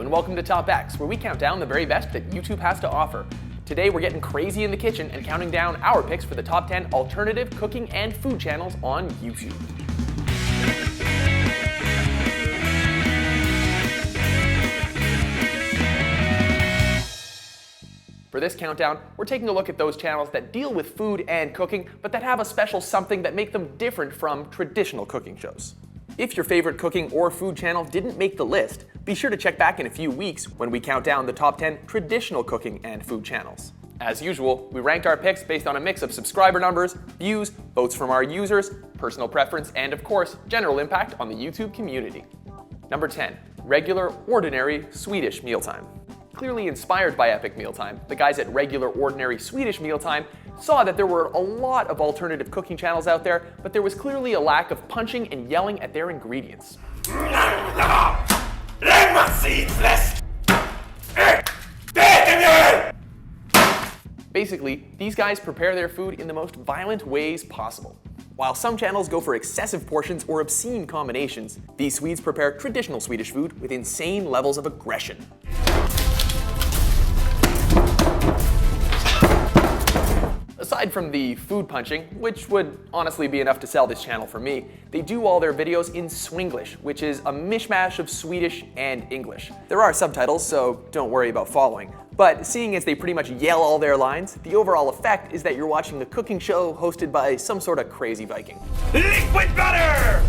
and welcome to TopX, where we count down the very best that YouTube has to offer. Today we're getting crazy in the kitchen and counting down our picks for the top 10 alternative cooking and food channels on YouTube. For this countdown, we're taking a look at those channels that deal with food and cooking, but that have a special something that make them different from traditional cooking shows. If your favorite cooking or food channel didn't make the list, be sure to check back in a few weeks when we count down the top 10 traditional cooking and food channels. As usual, we ranked our picks based on a mix of subscriber numbers, views, votes from our users, personal preference, and of course, general impact on the YouTube community. Number 10, regular, ordinary Swedish mealtime. Clearly inspired by Epic Mealtime, the guys at Regular Ordinary Swedish Mealtime saw that there were a lot of alternative cooking channels out there, but there was clearly a lack of punching and yelling at their ingredients. Basically, these guys prepare their food in the most violent ways possible. While some channels go for excessive portions or obscene combinations, these Swedes prepare traditional Swedish food with insane levels of aggression. Aside from the food punching, which would honestly be enough to sell this channel for me, they do all their videos in Swinglish, which is a mishmash of Swedish and English. There are subtitles, so don't worry about following. But seeing as they pretty much yell all their lines, the overall effect is that you're watching a cooking show hosted by some sort of crazy Viking. Liquid butter!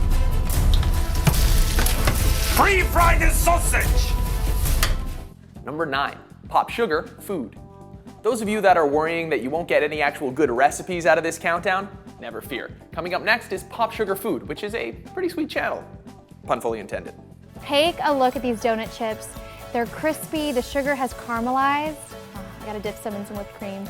Pre-fried sausage! Number 9, Pop Sugar food. Those of you that are worrying that you won't get any actual good recipes out of this countdown, never fear. Coming up next is Pop Sugar Food, which is a pretty sweet channel. Pun fully intended. Take a look at these donut chips. They're crispy, the sugar has caramelized. Oh, I gotta dip some in some whipped cream.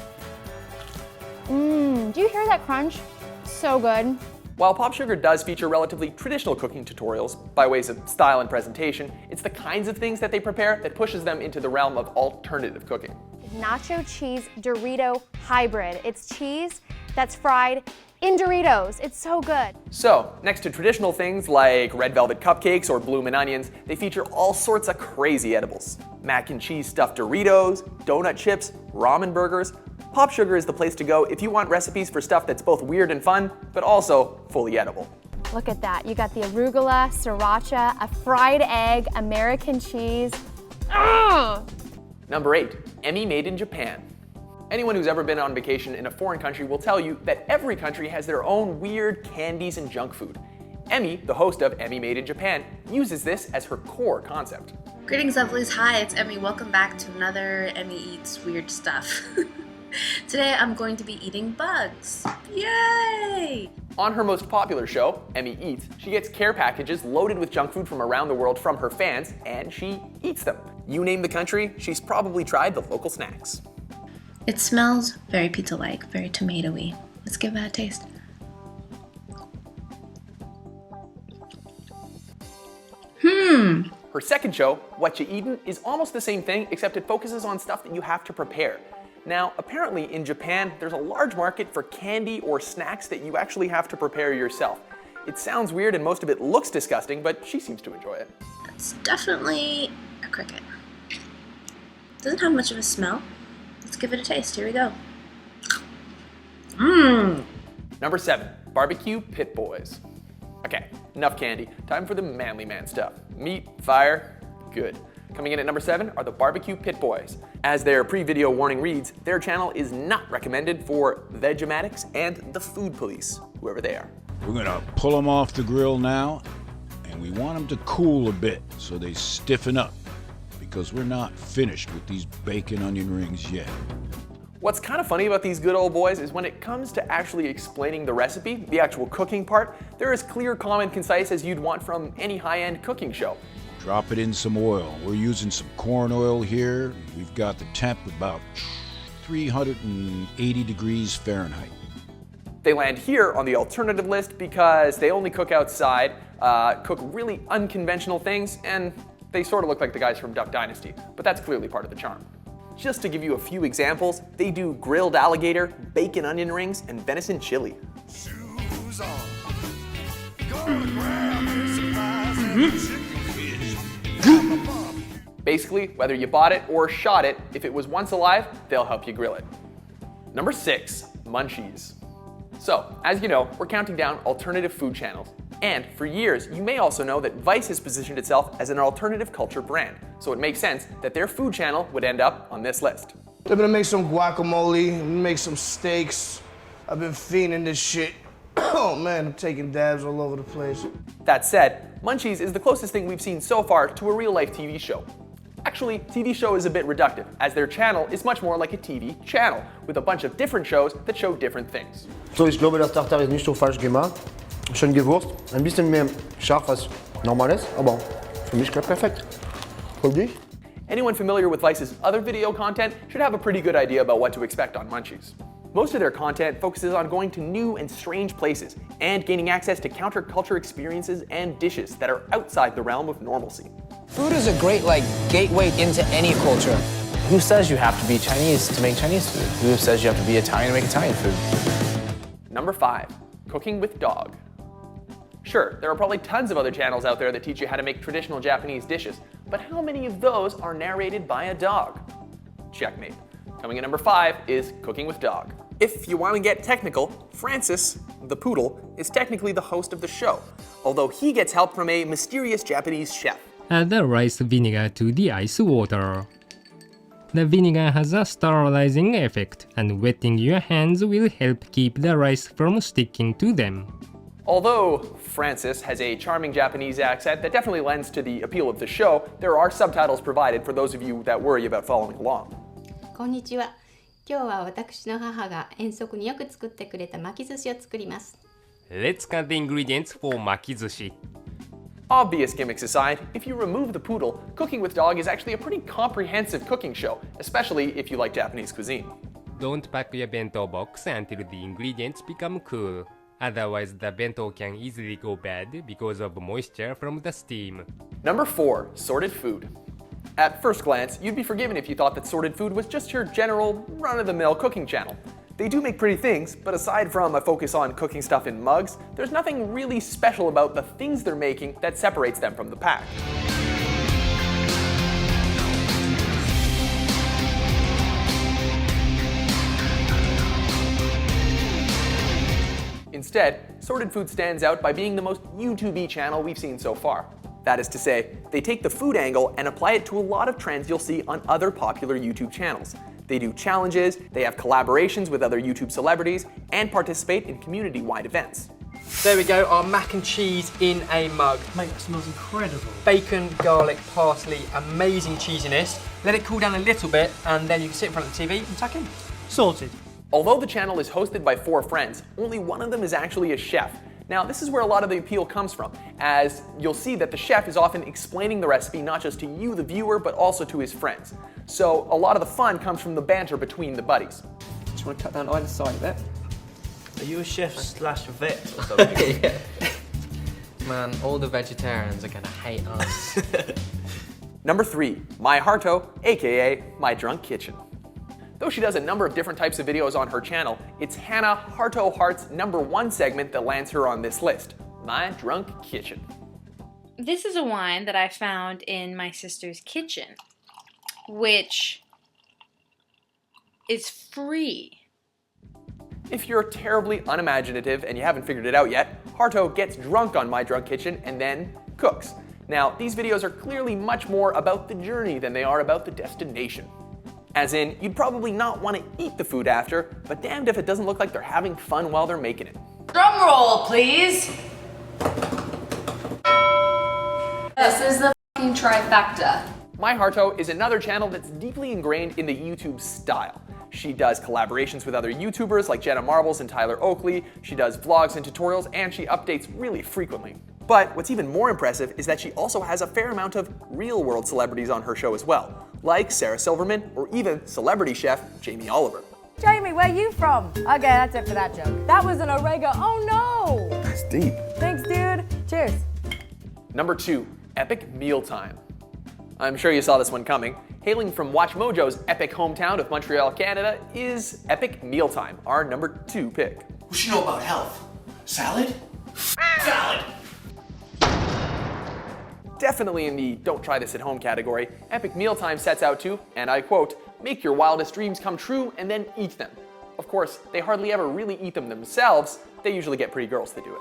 Do you hear that crunch? So good. While Pop Sugar does feature relatively traditional cooking tutorials by ways of style and presentation, it's the kinds of things that they prepare that pushes them into the realm of alternative cooking. Nacho cheese Dorito hybrid. It's cheese that's fried in Doritos. It's so good. So, next to traditional things like red velvet cupcakes or bloomin' onions, they feature all sorts of crazy edibles. Mac and cheese stuffed Doritos, donut chips, ramen burgers. Pop Sugar is the place to go if you want recipes for stuff that's both weird and fun, but also fully edible. Look at that. You got the arugula, sriracha, a fried egg, American cheese. Number 8, Emmy made in Japan. Anyone who's ever been on vacation in a foreign country will tell you that every country has their own weird candies and junk food. Emmy, the host of Emmy Made in Japan, uses this as her core concept. Greetings, lovelies. Hi, it's Emmy. Welcome back to another Emmy Eats Weird Stuff. Today I'm going to be eating bugs. Yay! On her most popular show, Emmy Eats, she gets care packages loaded with junk food from around the world from her fans, and she eats them. You name the country, she's probably tried the local snacks. It smells very pizza-like, very tomato-y. Let's give that a taste. Her second show, What You Eatin', is almost the same thing, except it focuses on stuff that you have to prepare. Now, apparently in Japan, there's a large market for candy or snacks that you actually have to prepare yourself. It sounds weird and most of it looks disgusting, but she seems to enjoy it. That's definitely a cricket. Doesn't have much of a smell. Let's give it a taste. Here we go. Number 7, BBQ Pit Boys. Okay, enough candy. Time for the manly man stuff. Meat, fire, good. Coming in at number 7 are the BBQ Pit Boys. As their pre-video warning reads, their channel is not recommended for Vegematics and the food police, whoever they are. We're gonna pull them off the grill now, and we want them to cool a bit so they stiffen up, because we're not finished with these bacon onion rings yet. What's kind of funny about these good old boys is when it comes to actually explaining the recipe, the actual cooking part, they're as clear, calm, and concise as you'd want from any high-end cooking show. Drop it in some oil. We're using some corn oil here. We've got the temp about 380 degrees Fahrenheit. They land here on the alternative list because they only cook outside, cook really unconventional things, and they sort of look like the guys from Duck Dynasty, but that's clearly part of the charm. Just to give you a few examples, they do grilled alligator, bacon onion rings, and venison chili. Shoes on. Gonna grab me some pies and chicken. Basically, whether you bought it or shot it, if it was once alive, they'll help you grill it. Number 6, Munchies. So, as you know, we're counting down alternative food channels. And for years, you may also know that Vice has positioned itself as an alternative culture brand. So it makes sense that their food channel would end up on this list. They're gonna make some guacamole, make some steaks. I've been fiending this shit. Oh man, I'm taking dabs all over the place. That said, Munchies is the closest thing we've seen so far to a real-life TV show. Actually, TV show is a bit reductive, as their channel is much more like a TV channel, with a bunch of different shows that show different things. So, ich glaube, dass Tartar ist nicht so falsch gemacht. Schön gewürzt, ein bisschen mehr scharf als normales, aber für mich gerade perfekt. Für dich? Anyone familiar with Vice's other video content should have a pretty good idea about what to expect on Munchies. Most of their content focuses on going to new and strange places and gaining access to counterculture experiences and dishes that are outside the realm of normalcy. Food is a great gateway into any culture. Who says you have to be Chinese to make Chinese food? Who says you have to be Italian to make Italian food? Number 5, cooking with dog. Sure, there are probably tons of other channels out there that teach you how to make traditional Japanese dishes, but how many of those are narrated by a dog? Checkmate. Coming in number 5 is Cooking with Dog. If you want to get technical, Francis, the poodle, is technically the host of the show, although he gets help from a mysterious Japanese chef. Add the rice vinegar to the ice water. The vinegar has a sterilizing effect, and wetting your hands will help keep the rice from sticking to them. Although Francis has a charming Japanese accent that definitely lends to the appeal of the show, there are subtitles provided for those of you that worry about following along. こんにちは。今日は私の母が遠足によく作ってくれた巻き寿司を作ります。 Let's count the ingredients for makizushi. Obvious gimmicks aside, if you remove the poodle, Cooking with Dog is actually a pretty comprehensive cooking show, especially if you like Japanese cuisine. Don't pack your bento box until the ingredients become cool. Otherwise, the bento can easily go bad because of moisture from the steam. Number 4, sorted food. At first glance, you'd be forgiven if you thought that sorted food was just your general, run-of-the-mill cooking channel. They do make pretty things, but aside from a focus on cooking stuff in mugs, there's nothing really special about the things they're making that separates them from the pack. Instead, Sorted Food stands out by being the most YouTube-y channel we've seen so far. That is to say, they take the food angle and apply it to a lot of trends you'll see on other popular YouTube channels. They do challenges, they have collaborations with other YouTube celebrities, and participate in community-wide events. There we go, our mac and cheese in a mug. Mate, that smells incredible. Bacon, garlic, parsley, amazing cheesiness. Let it cool down a little bit, and then you can sit in front of the TV and tuck in. Sorted. Although the channel is hosted by 4 friends, only one of them is actually a chef. Now, this is where a lot of the appeal comes from, as you'll see that the chef is often explaining the recipe not just to you, the viewer, but also to his friends. So a lot of the fun comes from the banter between the buddies. Just want to cut down either side of it. Are you a chef slash vet or something? Yeah. Man, all the vegetarians are gonna hate us. Number 3, My Harto, aka My Drunk Kitchen. Though she does a number of different types of videos on her channel, it's Hannah Harto Hart's number 1 segment that lands her on this list, My Drunk Kitchen. This is a wine that I found in my sister's kitchen, which is free. If you're terribly unimaginative and you haven't figured it out yet, Harto gets drunk on My Drunk Kitchen and then cooks. Now, these videos are clearly much more about the journey than they are about the destination. As in, you'd probably not want to eat the food after, but damned if it doesn't look like they're having fun while they're making it. Drum roll, please. This is the fucking trifecta. My Harto is another channel that's deeply ingrained in the YouTube style. She does collaborations with other YouTubers like Jenna Marbles and Tyler Oakley, she does vlogs and tutorials, and she updates really frequently. But what's even more impressive is that she also has a fair amount of real-world celebrities on her show as well, like Sarah Silverman or even celebrity chef Jamie Oliver. Jamie, where you from? Okay, that's it for that joke. That was an oregano. Oh no! That's deep. Thanks, dude. Cheers. Number 2, Epic Mealtime. I'm sure you saw this one coming. Hailing from WatchMojo's epic hometown of Montreal, Canada, is Epic Mealtime, our number 2 pick. What you know about health? Salad? Salad! Definitely in the don't try this at home category, Epic Mealtime sets out to, and I quote, make your wildest dreams come true and then eat them. Of course, they hardly ever really eat them themselves. They usually get pretty girls to do it.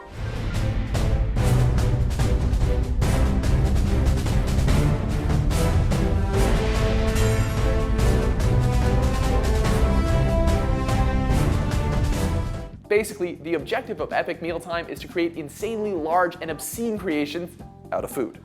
Basically, the objective of Epic Mealtime is to create insanely large and obscene creations out of food.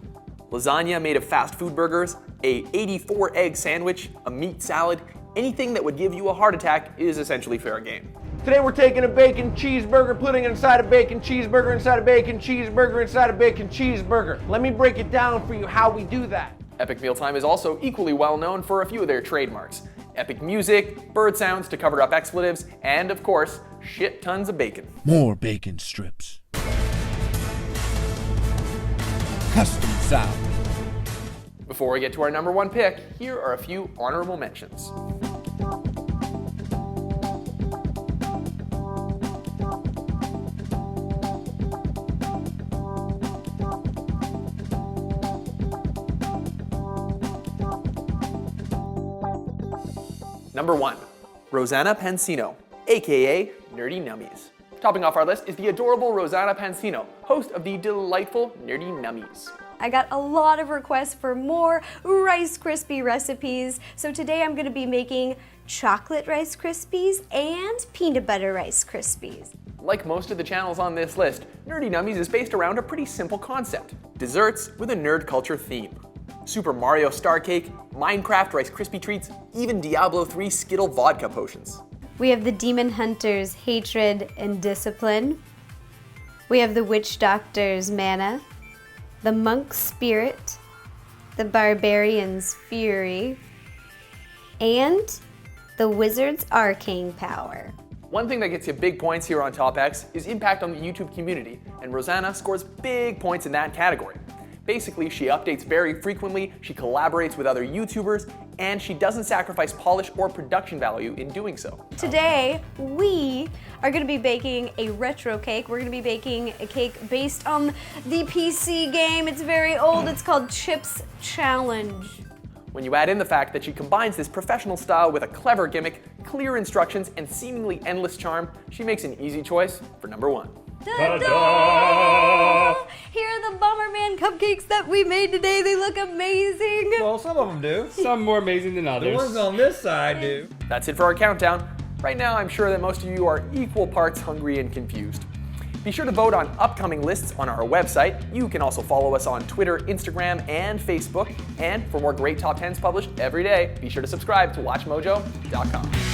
Lasagna made of fast food burgers, a 84-egg sandwich, a meat salad, anything that would give you a heart attack is essentially fair game. Today we're taking a bacon cheeseburger, putting it inside a bacon cheeseburger, inside a bacon cheeseburger, inside a bacon cheeseburger. Let me break it down for you how we do that. Epic Mealtime is also equally well known for a few of their trademarks. Epic music, bird sounds to cover up expletives, and of course, shit tons of bacon. More bacon strips. Custom sound. Before we get to our number one pick, here are a few honorable mentions. Number 1, Rosanna Pansino, aka Nerdy Nummies. Topping off our list is the adorable Rosanna Pansino, host of the delightful Nerdy Nummies. I got a lot of requests for more Rice Krispie recipes, so today I'm going to be making chocolate Rice Krispies and peanut butter Rice Krispies. Like most of the channels on this list, Nerdy Nummies is based around a pretty simple concept: desserts with a nerd culture theme. Super Mario Star Cake, Minecraft Rice Krispie Treats, even Diablo 3 Skittle Vodka Potions. We have the Demon Hunter's Hatred and Discipline. We have the Witch Doctor's Mana, the Monk's Spirit, the Barbarian's Fury, and the Wizard's Arcane Power. One thing that gets you big points here on TopX is impact on the YouTube community, and Rosanna scores big points in that category. Basically, she updates very frequently, she collaborates with other YouTubers, and she doesn't sacrifice polish or production value in doing so. Today, we are going to be baking a retro cake. We're going to be baking a cake based on the PC game. It's very old. It's called Chips Challenge. When you add in the fact that she combines this professional style with a clever gimmick, clear instructions, and seemingly endless charm, she makes an easy choice for number 1. Ta-da! Here are the Bomberman cupcakes that we made today. They look amazing. Well, some of them do. Some more amazing than others. The ones on this side do. That's it for our countdown. Right now, I'm sure that most of you are equal parts hungry and confused. Be sure to vote on upcoming lists on our website. You can also follow us on Twitter, Instagram, and Facebook. And for more great top 10s published every day, be sure to subscribe to WatchMojo.com.